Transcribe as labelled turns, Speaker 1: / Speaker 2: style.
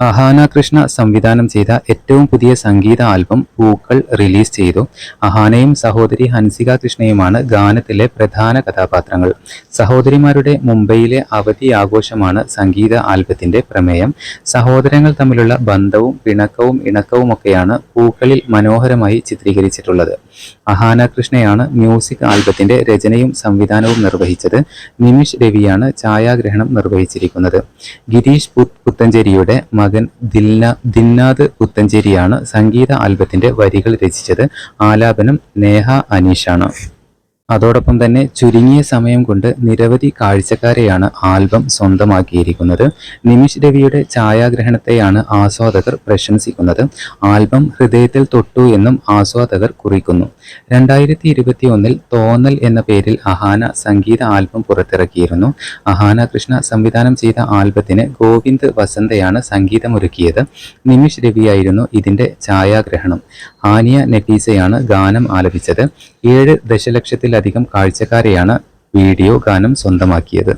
Speaker 1: അഹാന കൃഷ്ണ സംവിധാനം ചെയ്ത ഏറ്റവും പുതിയ സംഗീത ആൽബം പൂക്കൾ റിലീസ് ചെയ്തു. അഹാനയും സഹോദരി ഹൻസിക കൃഷ്ണയുമാണ് ഗാനത്തിലെ പ്രധാന കഥാപാത്രങ്ങൾ. സഹോദരിമാരുടെ മുംബൈയിലെ അവധി ആഘോഷമാണ് സംഗീത ആൽബത്തിന്റെ പ്രമേയം. സഹോദരങ്ങൾ തമ്മിലുള്ള ബന്ധവും പിണക്കവും ഇണക്കവുമൊക്കെയാണ് പൂക്കളിൽ മനോഹരമായി ചിത്രീകരിച്ചിട്ടുള്ളത്. അഹാന കൃഷ്ണയാണ് മ്യൂസിക് ആൽബത്തിന്റെ രചനയും സംവിധാനവും നിർവഹിച്ചത്. നിമിഷ് രവിയാണ് ഛായാഗ്രഹണം നിർവഹിച്ചിരിക്കുന്നത്. ഗിരീഷ് പുത്തഞ്ചേരിയുടെ മകൻ ദിൽനാഥ് പുത്തഞ്ചേരിയാണ് സംഗീത ആൽബത്തിന്റെ വരികൾ രചിച്ചത്. ആലാപനം നേഹ അനീഷാണ്. അതോടൊപ്പം തന്നെ ചുരുങ്ങിയ സമയം കൊണ്ട് നിരവധി കാഴ്ചക്കാരെയാണ് ആൽബം സ്വന്തമാക്കിയിരിക്കുന്നത്. നിമിഷ് രവിയുടെ ഛായാഗ്രഹണത്തെയാണ് ആസ്വാദകർ പ്രശംസിക്കുന്നത്. ആൽബം ഹൃദയത്തിൽ തൊട്ടു എന്നും ആസ്വാദകർ കുറിക്കുന്നു. 2021 തോന്നൽ എന്ന പേരിൽ അഹാന സംഗീത ആൽബം പുറത്തിറക്കിയിരുന്നു. അഹാന കൃഷ്ണ സംവിധാനം ചെയ്ത ആൽബത്തിന് ഗോവിന്ദ് വസന്തയാണ് സംഗീതമൊരുക്കിയത്. നിമിഷ് രവിയായിരുന്നു ഇതിന്റെ ഛായാഗ്രഹണം. ഹാനിയ നഫീസയാണ് ഗാനം ആലപിച്ചത്. 7 ദശലക്ഷത്തിലധികം കാഴ്ചക്കാരെയാണ് വീഡിയോ ഗാനം സ്വന്തമാക്കിയത്.